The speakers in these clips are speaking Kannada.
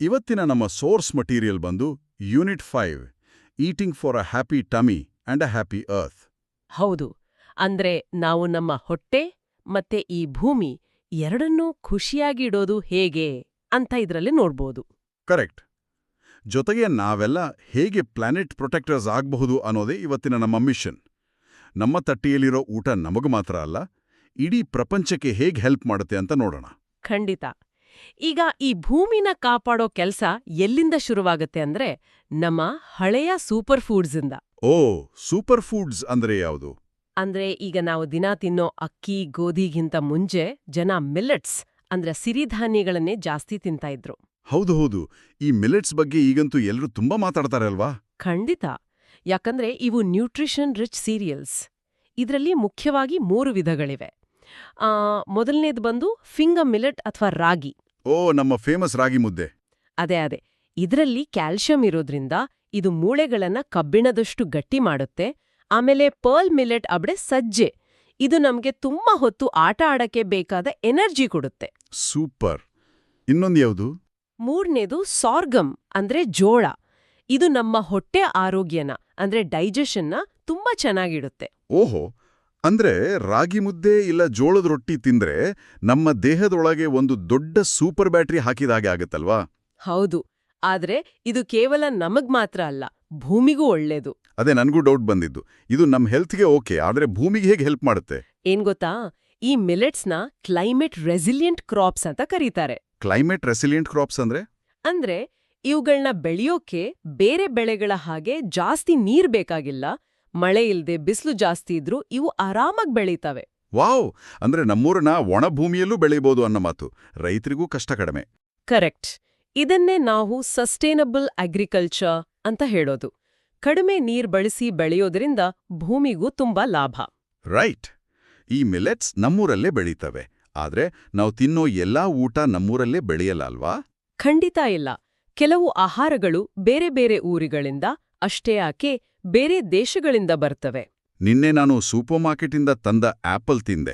ಇವತ್ತಿನ ನಮ್ಮ ಸೋರ್ಸ್ ಮಟೀರಿಯಲ್ ಬಂದು unit 5 eating for a happy tummy and a happy earth. ಹೌದು. ಅಂದ್ರೆ ನಾವು ನಮ್ಮ ಹೊಟ್ಟೆ ಮತ್ತೆ ಈ ಭೂಮಿ ಎರಡನ್ನೂ ಖುಷಿಯಾಗಿಡೋದು ಹೇಗೆ ಅಂತ ಇದ್ರಲ್ಲಿ ನೋಡ್ಬೋದು. ಕರೆಕ್ಟ್. ಜೊತೆಗೆ ನಾವೆಲ್ಲ ಹೇಗೆ ಪ್ಲಾನೆಟ್ ಪ್ರೊಟೆಕ್ಟರ್ಸ್ ಆಗಬಹುದು ಅನ್ನೋದೇ ಇವತ್ತಿನ ನಮ್ಮ ಮಿಷನ್. ನಮ್ಮ ತಟ್ಟೆಯಲ್ಲಿರೋ ಊಟ ನಮಗೂ ಮಾತ್ರ ಅಲ್ಲ, ಇಡೀ ಪ್ರಪಂಚಕ್ಕೆ ಹೇಗೆ ಹೆಲ್ಪ್ ಮಾಡುತ್ತೆ ಅಂತ ನೋಡೋಣ. ಖಂಡಿತ. ಈಗ ಈ ಭೂಮಿನ ಕಾಪಾಡೋ ಕೆಲ್ಸ ಎಲ್ಲಿಂದ ಶುರುವಾಗತ್ತೆ ಅಂದ್ರೆ ನಮ್ಮ ಹಳೆಯ ಸೂಪರ್ ಫುಡ್ಸಿಂದ. ಓ, ಸೂಪರ್ ಫುಡ್ಸ್ ಅಂದ್ರೆ ಯಾವುದು? ಅಂದ್ರೆ ಈಗ ನಾವು ದಿನ ತಿನ್ನೋ ಅಕ್ಕಿ ಗೋಧಿಗಿಂತ ಮುಂಚೆ ಜನ ಮಿಲ್ಲೆಟ್ಸ್ ಅಂದ್ರೆ ಸಿರಿಧಾನ್ಯಗಳನ್ನೇ ಜಾಸ್ತಿ ತಿಂತಾ ಇದ್ರು. ಹೌದು ಹೌದು, ಈ ಮಿಲೆಟ್ಸ್ ಬಗ್ಗೆ ಈಗಂತೂ ಎಲ್ಲರೂ ತುಂಬಾ ಮಾತಾಡ್ತಾರೆ ಅಲ್ವಾ? ಖಂಡಿತ. ಯಾಕಂದ್ರೆ ಇವು ನ್ಯೂಟ್ರಿಷನ್ ರಿಚ್ ಸೀರಿಯಲ್ಸ್. ಇದರಲ್ಲಿ ಮುಖ್ಯವಾಗಿ 3 ವಿಧಗಳಿವೆ. ಮೊದಲನೇದು ಬಂದು ಫಿಂಗರ್ ಮಿಲೆಟ್ ಅಥವಾ ರಾಗಿ. ಓ, ನಮ್ಮ ಫೇಮಸ್ ರಾಗಿ ಮುದ್ದೆ. ಅದೇ. ಇದರಲ್ಲಿ ಕ್ಯಾಲ್ಶಿಯಂ ಇರೋದ್ರಿಂದ ಇದು ಮೂಳೆಗಳನ್ನ ಕಬ್ಬಿಣದಷ್ಟು ಗಟ್ಟಿ ಮಾಡುತ್ತೆ. ಆಮೇಲೆ ಪರ್ಲ್ ಮಿಲೆಟ್ ಅಬ್ಡೆ ಸಜ್ಜೆ. ಇದು ನಮ್ಗೆ ತುಂಬಾ ಹೊತ್ತು ಆಟ ಆಡಕ್ಕೆ ಬೇಕಾದ ಎನರ್ಜಿ ಕೊಡುತ್ತೆ. ಸೂಪರ್. ಇನ್ನೊಂದು ಯಾವುದು? ಮೂರನೇದು ಸಾರ್ಗಮ್ ಅಂದ್ರೆ ಜೋಳ. ಇದು ನಮ್ಮ ಹೊಟ್ಟೆ ಆರೋಗ್ಯನ ಅಂದ್ರೆ ಡೈಜೆಷನ್ನ ತುಂಬಾ ಚೆನ್ನಾಗಿಡುತ್ತೆ. ಓಹೋ, ಅಂದ್ರೆ ರಾಗಿ ಮುದ್ದೆ ಇಲ್ಲ ಜೋಳದ ರೊಟ್ಟಿ ತಿಂದ್ರೆ ನಮ್ಮ ದೇಹದೊಳಗೆ ಒಂದು ದೊಡ್ಡ ಸೂಪರ್ ಬ್ಯಾಟರಿ ಹಾಕಿದಾಗೆ ಆಗತ್ತಲ್ವಾ? ಹೌದು. ಆದ್ರೆ ಇದು ಕೇವಲ ನಮಗ್ ಮಾತ್ರ ಅಲ್ಲ, ಭೂಮಿಗೂ ಒಳ್ಳೇದು. ಅದೇ ನನ್ಗೂ ಡೌಟ್ ಬಂದಿದ್ದು. ಇದು ನಮ್ ಹೆಲ್ತ್ಗೆ ಓಕೆ, ಆದ್ರೆ ಭೂಮಿಗೆ ಹೇಗೆ ಹೆಲ್ಪ್ ಮಾಡುತ್ತೆ? ಏನ್ ಗೊತ್ತಾ, ಈ ಮಿಲೆಟ್ಸ್ನ ಕ್ಲೈಮೇಟ್ ರೆಸಿಲಿಯಂಟ್ ಕ್ರಾಪ್ಸ್ ಅಂತ ಕರೀತಾರೆ. ಕ್ಲೈಮೇಟ್ ರೆಸಿಲಿಯಂಟ್ ಕ್ರಾಪ್ಸ್ ಅಂದ್ರೆ ಇವುಗಳನ್ನ ಬೆಳೆಯೋಕೆ ಬೇರೆ ಬೆಳೆಗಳ ಹಾಗೆ ಜಾಸ್ತಿ ನೀರ್ ಬೇಕಾಗಿಲ್ಲ. ಮಳೆ ಇಲ್ದೆ ಬಿಸಿಲು ಜಾಸ್ತಿ ಇದ್ರೂ ಇವು ಆರಾಮಾಗಿ ಬೆಳೀತವೆ. ವಾವ್! ಅಂದ್ರೆ ನಮ್ಮೂರನ್ನ ಒಣ ಭೂಮಿಯಲ್ಲೂ ಬೆಳೀಬೋದು ಅನ್ನೋ ಮಾತು. ರೈತರಿಗೂ ಕಷ್ಟ ಕಡಿಮೆ. ಕರೆಕ್ಟ್. ಇದನ್ನೇ ನಾವು ಸಸ್ಟೇನಬಲ್ ಅಗ್ರಿಕಲ್ಚರ್ ಅಂತ ಹೇಳೋದು. ಕಡಿಮೆ ನೀರ್ ಬಳಸಿ ಬೆಳೆಯೋದ್ರಿಂದ ಭೂಮಿಗೂ ತುಂಬಾ ಲಾಭ. ರೈಟ್. ಈ ಮಿಲೆಟ್ಸ್ ನಮ್ಮೂರಲ್ಲೇ ಬೆಳೀತವೆ, ಆದ್ರೆ ನಾವು ತಿನ್ನೋ ಎಲ್ಲಾ ಊಟ ನಮ್ಮೂರಲ್ಲೇ ಬೆಳೆಯಲ್ಲ ಅಲ್ವಾ? ಖಂಡಿತ ಇಲ್ಲ. ಕೆಲವು ಆಹಾರಗಳು ಬೇರೆ ಬೇರೆ ಊರುಗಳಿಂದ, ಅಷ್ಟೇ ಯಾಕೆ ಬೇರೆ ದೇಶಗಳಿಂದ ಬರ್ತವೆ. ನಿನ್ನೆ ನಾನು ಸೂಪರ್ ಮಾರ್ಕೆಟಿಂದ ತಂದ ಆಪಲ್ ತಿಂದೆ.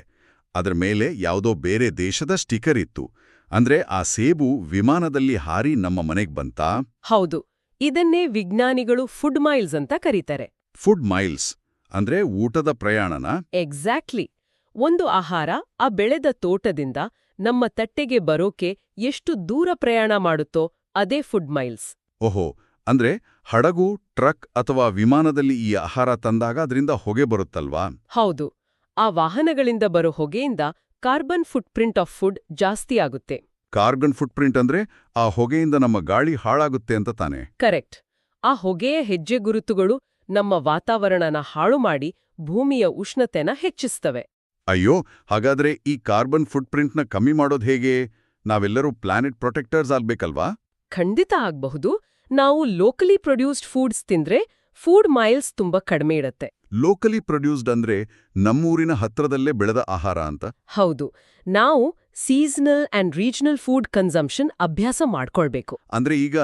ಅದರ ಮೇಲೆ ಯಾವುದೋ ಬೇರೆ ದೇಶದ ಸ್ಟಿಕರ್ ಇತ್ತು. ಅಂದ್ರೆ ಆ ಸೇಬು ವಿಮಾನದಲ್ಲಿ ಹಾರಿ ನಮ್ಮ ಮನೆಗ್ ಬಂತಾ? ಹೌದು. ಇದನ್ನೇ ವಿಜ್ಞಾನಿಗಳು ಫುಡ್ ಮೈಲ್ಸ್ ಅಂತ ಕರೀತಾರೆ. ಫುಡ್ ಮೈಲ್ಸ್ ಅಂದ್ರೆ ಊಟದ ಪ್ರಯಾಣನ? ಎಕ್ಸಾಕ್ಟ್ಲಿ. ಒಂದು ಆಹಾರ ಆ ಬೆಳೆದ ತೋಟದಿಂದ ನಮ್ಮ ತಟ್ಟೆಗೆ ಬರೋಕೆ ಎಷ್ಟು ದೂರ ಪ್ರಯಾಣ ಮಾಡುತ್ತೋ ಅದೇ ಫುಡ್ ಮೈಲ್ಸ್. ಓಹೋ, ಅಂದ್ರೆ ಹಡಗು, ಟ್ರಕ್ ಅಥವಾ ವಿಮಾನದಲ್ಲಿ ಈ ಆಹಾರ ತಂದಾಗ ಅದರಿಂದ ಹೊಗೆ ಬರುತ್ತಲ್ವಾ? ಹೌದು. ಆ ವಾಹನಗಳಿಂದ ಬರೋ ಹೊಗೆಯಿಂದ carbon foot print of food ಜಾಸ್ತಿ ಆಗುತ್ತೆ. ಕಾರ್ಬನ್ ಫುಟ್ ಪ್ರಿಂಟ್ ಅಂದ್ರೆ ಆ ಹೊಗೆಯಿಂದ ನಮ್ಮ ಗಾಳಿ ಹಾಳಾಗುತ್ತೆ ಅಂತ ತಾನೆ? ಕರೆಕ್ಟ್. ಆ ಹೊಗೆಯ ಹೆಜ್ಜೆ ಗುರುತುಗಳು ನಮ್ಮ ವಾತಾವರಣನ ಹಾಳು ಮಾಡಿ ಭೂಮಿಯ ಉಷ್ಣತೆನ ಹೆಚ್ಚಿಸ್ತವೆ. ಅಯ್ಯೋ, ಹಾಗಾದ್ರೆ ಈ ಕಾರ್ಬನ್ ಫುಟ್ ಪ್ರಿಂಟ್ನ ಕಮ್ಮಿ ಮಾಡೋದು ಹೇಗೆ? ನಾವೆಲ್ಲರೂ ಪ್ಲಾನೆಟ್ ಪ್ರೊಟೆಕ್ಟರ್ಸ್ ಆಗ್ಬೇಕಲ್ವಾ? ಖಂಡಿತ ಆಗ್ಬಹುದು. ನಾವು ಲೋಕಲಿ ಪ್ರೊಡ್ಯೂಸ್ಡ್ ಫುಡ್ಸ್ ತಿಂದ್ರೆ ಫುಡ್ ಮೈಲ್ಸ್ ತುಂಬಾ ಕಡಿಮೆ ಇಡತ್ತೆ. ಲೋಕಲಿ ಪ್ರೊಡ್ಯೂಸ್ಡ್ ಅಂದ್ರೆ ನಮ್ಮೂರಿನ ಹತ್ರದಲ್ಲೇ ಬೆಳೆದ ಆಹಾರ ಅಂತ? ಹೌದು. ನಾವು seasonal and regional food consumption ಅಭ್ಯಾಸ ಮಾಡ್ಕೊಳ್ಬೇಕು. ಅಂದ್ರೆ ಈಗ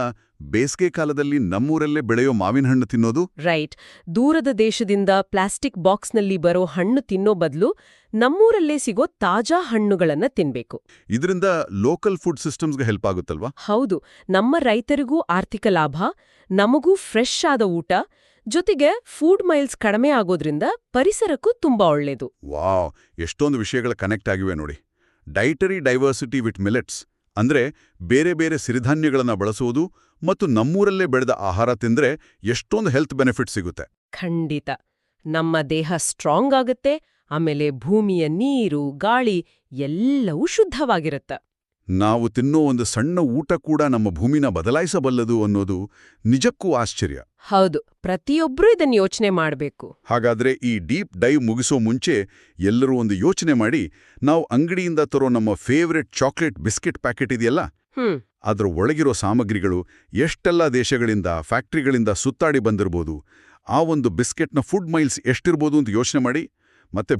ಬೇಸಿಗೆ ಕಾಲದಲ್ಲಿ ನಮ್ಮೂರಲ್ಲೇ ಬೆಳೆಯೋ ಮಾವಿನ ಹಣ್ಣು ತಿನ್ನೋದು? ರೈಟ್. ದೂರದ ದೇಶದಿಂದ ಪ್ಲಾಸ್ಟಿಕ್ ಬಾಕ್ಸ್ನಲ್ಲಿ ಬರೋ ಹಣ್ಣು ತಿನ್ನೋ ಬದಲು ನಮ್ಮೂರಲ್ಲೇ ಸಿಗೋ ತಾಜಾ ಹಣ್ಣುಗಳನ್ನ ತಿನ್ಬೇಕು. ಇದರಿಂದ ಲೋಕಲ್ ಫುಡ್ ಸಿಸ್ಟಮ್ಸ್ಗೆ ಹೆಲ್ಪ್ ಆಗುತ್ತಲ್ವಾ? ಹೌದು. ನಮ್ಮ ರೈತರಿಗೂ ಆರ್ಥಿಕ ಲಾಭ, ನಮಗೂ ಫ್ರೆಶ್ ಆದ ಊಟ, ಜೊತೆಗೆ ಫುಡ್ ಮೈಲ್ಸ್ ಕಡಿಮೆ ಆಗೋದ್ರಿಂದ ಪರಿಸರಕ್ಕೂ ತುಂಬಾ ಒಳ್ಳೇದು. ವಾವ್, ಎಷ್ಟೊಂದು ವಿಷಯಗಳ ಕನೆಕ್ಟ್ ಆಗಿವೆ ನೋಡಿ. ಡೈಟರಿ ಡೈವರ್ಸಿಟಿ ವಿತ್ ಮಿಲೆಟ್ಸ್ ಅಂದ್ರೆ ಬೇರೆ ಬೇರೆ ಸಿರಿಧಾನ್ಯಗಳನ್ನ ಬಳಸುವುದು ಮತ್ತು ನಮ್ಮೂರಲ್ಲೇ ಬೆಳೆದ ಆಹಾರ ತಿಂದ್ರೆ ಎಷ್ಟೊಂದು ಹೆಲ್ತ್ ಬೆನಿಫಿಟ್ ಸಿಗುತ್ತೆ. ಖಂಡಿತ. ನಮ್ಮ ದೇಹ ಸ್ಟ್ರಾಂಗ್ ಆಗುತ್ತೆ, ಆಮೇಲೆ ಭೂಮಿಯ ನೀರು, ಗಾಳಿ ಎಲ್ಲವೂ ಶುದ್ಧವಾಗಿರುತ್ತೆ. ನಾವು ತಿನ್ನೋ ಒಂದು ಸಣ್ಣ ಊಟ ಕೂಡ ನಮ್ಮ ಭೂಮಿನ ಬದಲಾಯಿಸಬಲ್ಲದು ಅನ್ನೋದು ನಿಜಕ್ಕೂ ಆಶ್ಚರ್ಯ. ಹೌದು. ಪ್ರತಿಯೊಬ್ರೂ ಇದನ್ನ ಯೋಚನೆ ಮಾಡಬೇಕು. ಹಾಗಾದ್ರೆ ಈ ಡೀಪ್ ಡೈವ್ ಮುಗಿಸೋ ಮುಂಚೆ ಎಲ್ಲರೂ ಒಂದು ಯೋಚನೆ ಮಾಡಿ, ನಾವು ಅಂಗಡಿಯಿಂದ ತರೋ ನಮ್ಮ ಫೇವರೆಟ್ ಚಾಕ್ಲೇಟ್ ಬಿಸ್ಕೆಟ್ ಪ್ಯಾಕೆಟ್ ಇದೆಯಲ್ಲ, ಅದ್ರ ಒಳಗಿರೋ ಸಾಮಗ್ರಿಗಳು ಎಷ್ಟೆಲ್ಲ ದೇಶಗಳಿಂದ, ಫ್ಯಾಕ್ಟ್ರಿಗಳಿಂದ ಸುತ್ತಾಡಿ ಬಂದಿರ್ಬೋದು. ಆ ಒಂದು ಬಿಸ್ಕೆಟ್ನ ಫುಡ್ ಮೈಲ್ಸ್ ಎಷ್ಟಿರ್ಬೋದು ಅಂತ ಯೋಚನೆ ಮಾಡಿ. ಮತ್ತೆ